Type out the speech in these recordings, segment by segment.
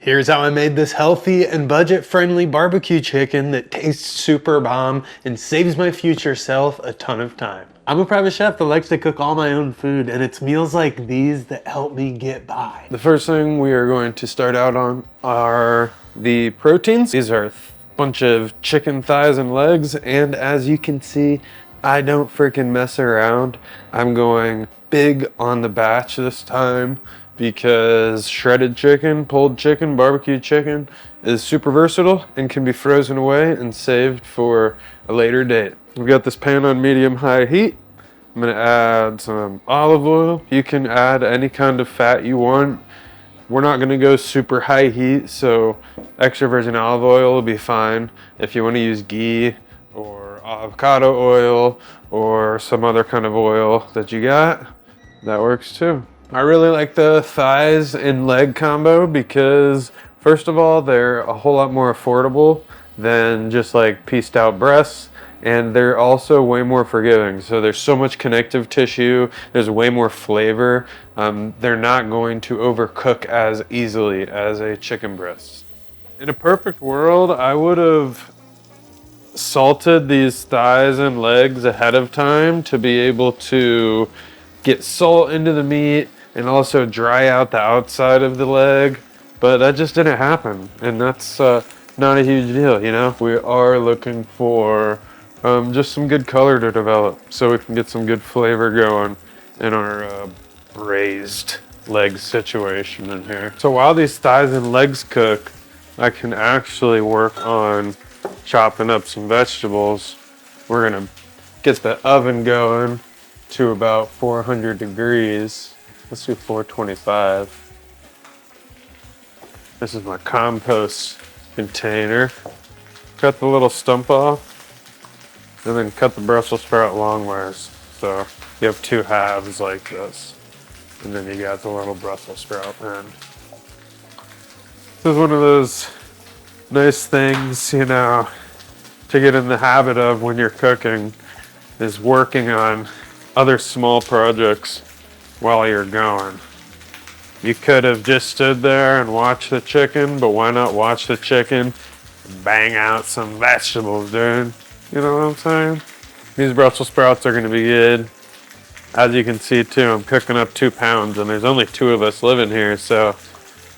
Here's how I made this healthy and budget-friendly barbecue chicken that tastes super bomb and saves my future self a ton of time. I'm a private chef that likes to cook all my own food, and it's meals like these that help me get by. The first thing we are going to start out on are the proteins. These are a bunch of chicken thighs and legs, and as you can see, I don't freaking mess around. I'm going big on the batch this time, because shredded chicken, pulled chicken, barbecue chicken is super versatile and can be frozen away and saved for a later date. We've got this pan on medium-high heat. I'm gonna add some olive oil. You can add any kind of fat you want. We're not gonna go super high heat, so extra virgin olive oil will be fine. If you wanna use ghee or avocado oil or some other kind of oil that you got, that works too. I really like the thighs and leg combo because, first of all, they're a whole lot more affordable than just like pieced out breasts, and they're also way more forgiving. So there's so much connective tissue, there's way more flavor. They're not going to overcook as easily as a chicken breast. In a perfect world, I would have salted these thighs and legs ahead of time to be able to get salt into the meat and also dry out the outside of the leg, but that just didn't happen, and that's not a huge deal, you know? We are looking for just some good color to develop so we can get some good flavor going in our braised leg situation in here. So while these thighs and legs cook, I can actually work on chopping up some vegetables. We're gonna get the oven going to about 400 degrees. Let's do 425. This is my compost container. Cut the little stump off and then cut the Brussels sprout longways. So you have two halves like this. And then you got the little Brussels sprout end. This is one of those nice things, you know, to get in the habit of when you're cooking, is working on other small projects while you're going. You could have just stood there and watched the chicken, but why not watch the chicken and bang out some vegetables, dude? You know what I'm saying? These Brussels sprouts are gonna be good. As you can see too, I'm cooking up 2 pounds and there's only 2 of us living here, so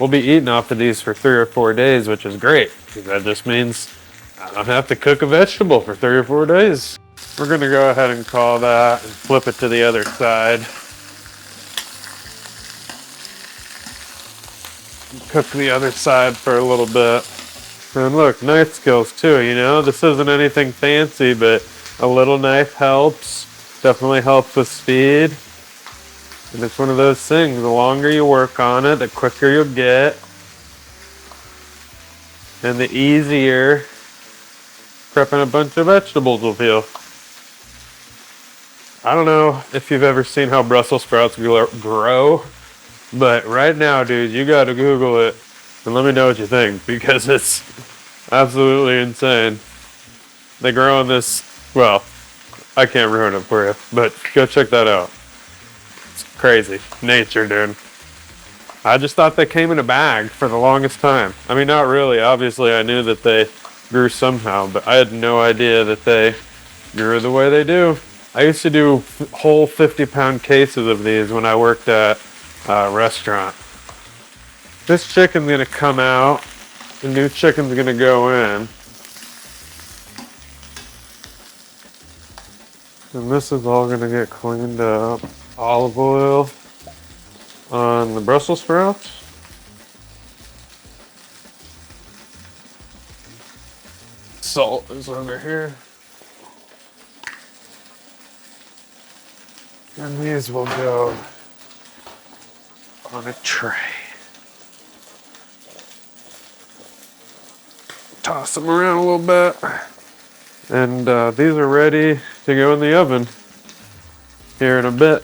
we'll be eating off of these for 3 or 4 days, which is great, because that just means I don't have to cook a vegetable for 3 or 4 days. We're gonna go ahead and call that and flip it to the other side. Cook the other side for a little bit. And look, knife skills too, you know? This isn't anything fancy, but a little knife helps. Definitely helps with speed. And it's one of those things, the longer you work on it, the quicker you'll get. And the easier prepping a bunch of vegetables will feel. I don't know if you've ever seen how Brussels sprouts grow, but right now, dude, you gotta Google it and let me know what you think, because it's absolutely insane. They grow on this, well, I can't ruin it for you, but go check that out. It's crazy. Nature, dude. I just thought they came in a bag for the longest time. I mean, not really. Obviously, I knew that they grew somehow, but I had no idea that they grew the way they do. I used to do whole 50-pound cases of these when I worked at a restaurant. This chicken's gonna come out, the new chicken's gonna go in. And this is all gonna get cleaned up. Olive oil on the Brussels sprouts. Salt is under here. And these will go on a tray. Toss them around a little bit. And these are ready to go in the oven here in a bit.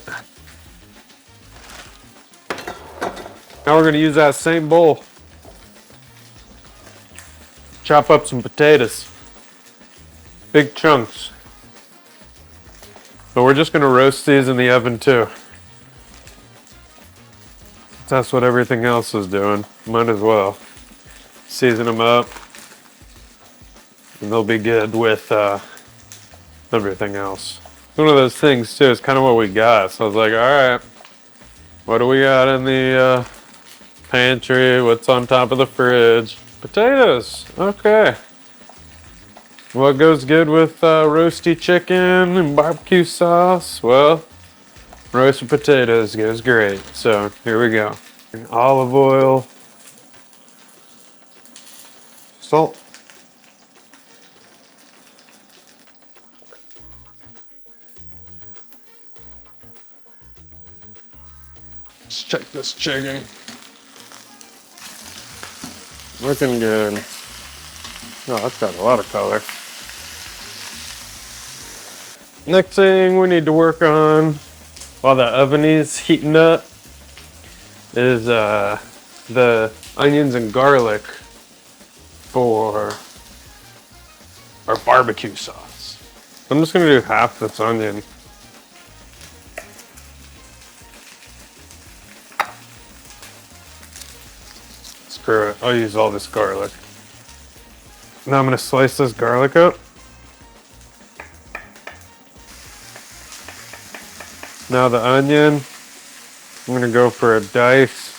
Now we're going to use that same bowl. Chop up some potatoes. Big chunks. But we're just going to roast these in the oven too. That's what everything else is doing. Might as well. season them up, and they'll be good with everything else. One of those things too is kind of what we got. So I was like, all right, what do we got in the pantry? What's on top of the fridge? Potatoes. Okay. What goes good with roasty chicken and barbecue sauce? Well, roasted potatoes goes great. So here we go. Olive oil. Salt. Let's check this chicken. Looking good. Oh, that's got a lot of color. Next thing we need to work on while the oven is heating up is the onions and garlic for our barbecue sauce. I'm just gonna do half this onion. Screw it, I'll use all this garlic. Now I'm gonna slice this garlic up. Now the onion, I'm gonna go for a dice.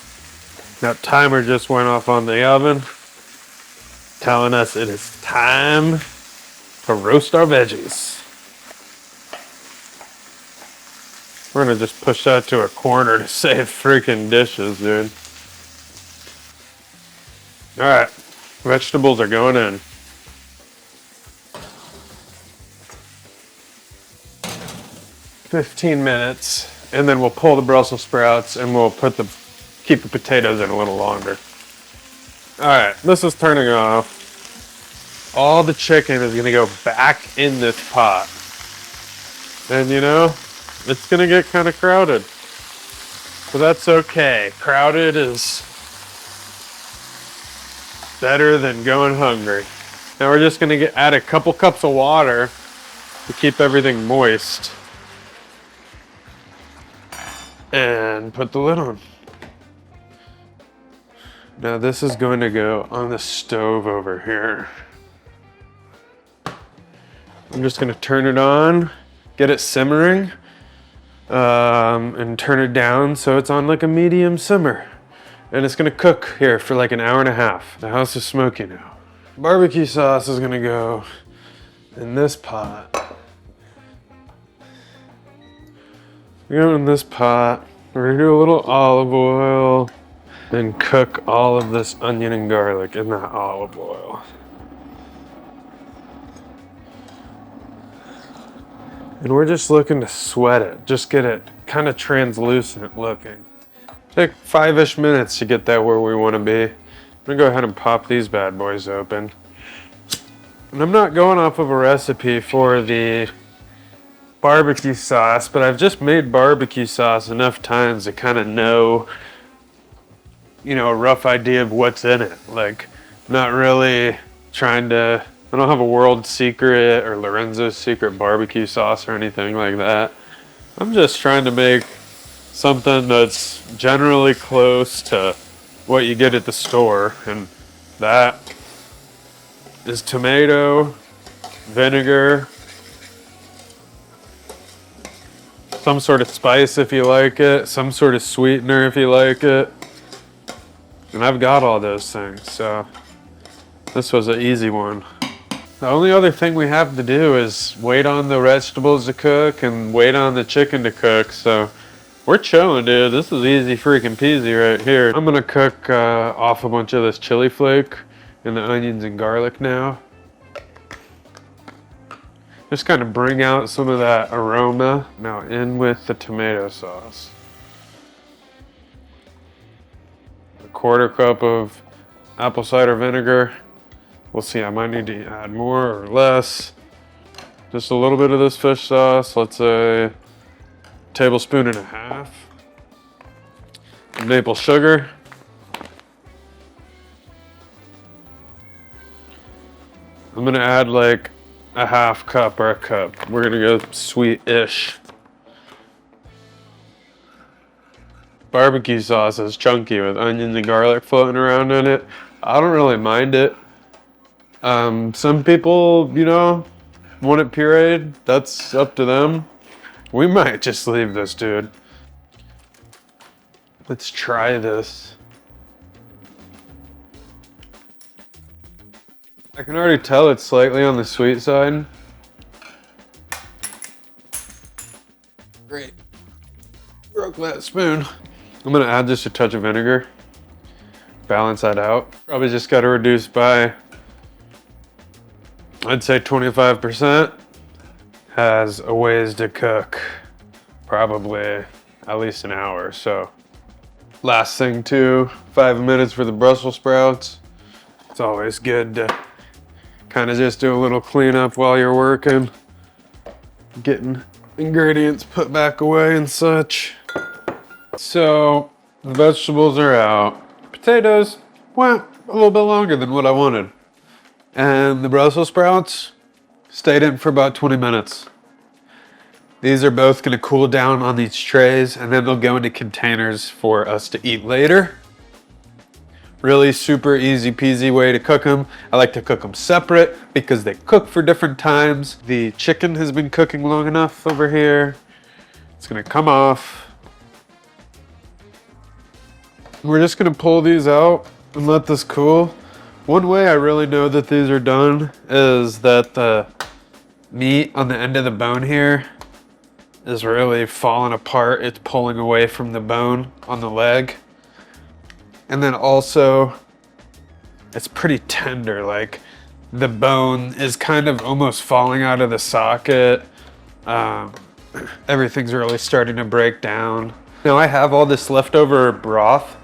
That timer just went off on the oven, telling us it is time to roast our veggies. We're gonna just push that to a corner to save freaking dishes, dude. All right, vegetables are going in. "15 minutes, and then we'll pull the Brussels sprouts and we'll keep the potatoes in a little longer." All right, this is turning off. All the chicken is gonna go back in this pot. And you know, it's gonna get kind of crowded. But that's okay. Crowded is better than going hungry. Now we're just gonna add a couple cups of water to keep everything moist. And put the lid on. Now this is going to go on the stove over here. I'm just gonna turn it on, get it simmering, and turn it down so it's on like a medium simmer. And it's gonna cook here for like an hour and a half. The house is smoky now. Barbecue sauce is gonna go in this pot. Go in this pot. We're gonna do a little olive oil and cook all of this onion and garlic in that olive oil. And we're just looking to sweat it, just get it kind of translucent looking. Take 5-ish minutes to get that where we want to be. I'm gonna go ahead and pop these bad boys open. And I'm not going off of a recipe for the barbecue sauce, but I've just made barbecue sauce enough times to kind of know, you know, a rough idea of what's in it. Like, not really trying to, I don't have a world secret or Lorenzo's secret barbecue sauce or anything like that. I'm just trying to make something that's generally close to what you get at the store, and that is tomato, vinegar, some sort of spice if you like it, some sort of sweetener if you like it. And I've got all those things, so this was an easy one. The only other thing we have to do is wait on the vegetables to cook and wait on the chicken to cook, so we're chilling, dude. This is easy freaking peasy right here. I'm gonna cook off a bunch of this chili flake and the onions and garlic now. Just kind of bring out some of that aroma. Now in with the tomato sauce. A 1/4 cup of apple cider vinegar. We'll see, I might need to add more or less. Just a little bit of this fish sauce, let's say a 1.5 tablespoons. Maple sugar. I'm gonna add like a 1/2 cup or a cup. We're gonna go sweet-ish. Barbecue sauce is chunky with onions and garlic floating around in it. I don't really mind it. Some people, you know, want it pureed. That's up to them. We might just leave this, dude. Let's try this. I can already tell it's slightly on the sweet side. Great. Broke that spoon. I'm gonna add just a touch of vinegar. Balance that out. Probably just gotta reduce by, I'd say 25%. Has a ways to cook. Probably at least an hour, so. Last thing too, 5 minutes for the Brussels sprouts. It's always good to kind of just do a little cleanup while you're working. Getting ingredients put back away and such. So the vegetables are out. Potatoes went a little bit longer than what I wanted. And the Brussels sprouts stayed in for about 20 minutes. These are both gonna cool down on these trays and then they'll go into containers for us to eat later. Really super easy peasy way to cook them. I like to cook them separate because they cook for different times. The chicken has been cooking long enough over here. It's gonna come off. We're just gonna pull these out and let this cool. One way I really know that these are done is that the meat on the end of the bone here is really falling apart. It's pulling away from the bone on the leg. And then also, it's pretty tender. Like the bone is kind of almost falling out of the socket. Everything's really starting to break down. Now I have all this leftover broth,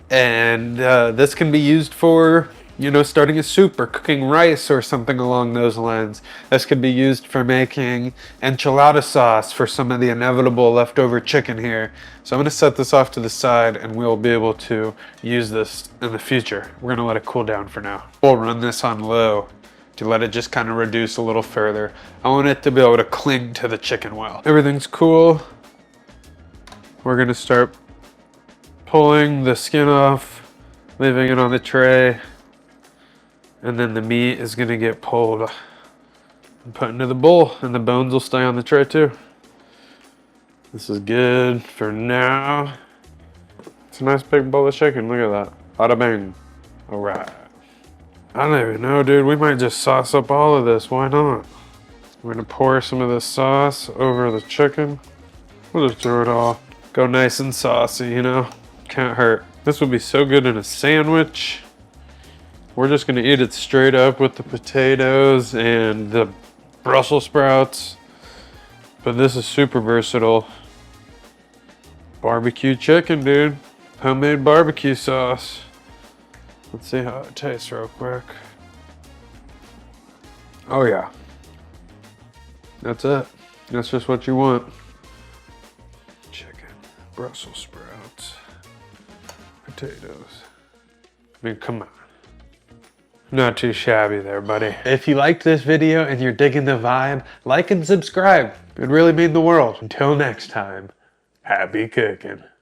and this can be used for, you know, starting a soup or cooking rice or something along those lines. This could be used for making enchilada sauce for some of the inevitable leftover chicken here. So I'm gonna set this off to the side and we'll be able to use this in the future. We're gonna let it cool down for now. We'll run this on low to let it just kind of reduce a little further. I want it to be able to cling to the chicken well. Everything's cool. We're gonna start pulling the skin off, leaving it on the tray. And then the meat is gonna get pulled and put into the bowl, and the bones will stay on the tray too. This is good for now. It's a nice big bowl of chicken, look at that. Bada bang. All right. I don't even know, dude. We might just sauce up all of this, why not? We're gonna pour some of this sauce over the chicken. We'll just throw it all. Go nice and saucy, you know? Can't hurt. This would be so good in a sandwich. We're just gonna eat it straight up with the potatoes and the Brussels sprouts. But this is super versatile. Barbecue chicken, dude. Homemade barbecue sauce. Let's see how it tastes real quick. Oh yeah. That's it. That's just what you want. Chicken, Brussels sprouts, potatoes. I mean, come on. Not too shabby there, buddy. If you liked this video and you're digging the vibe, like and subscribe. It'd really mean the world. Until next time, happy cooking.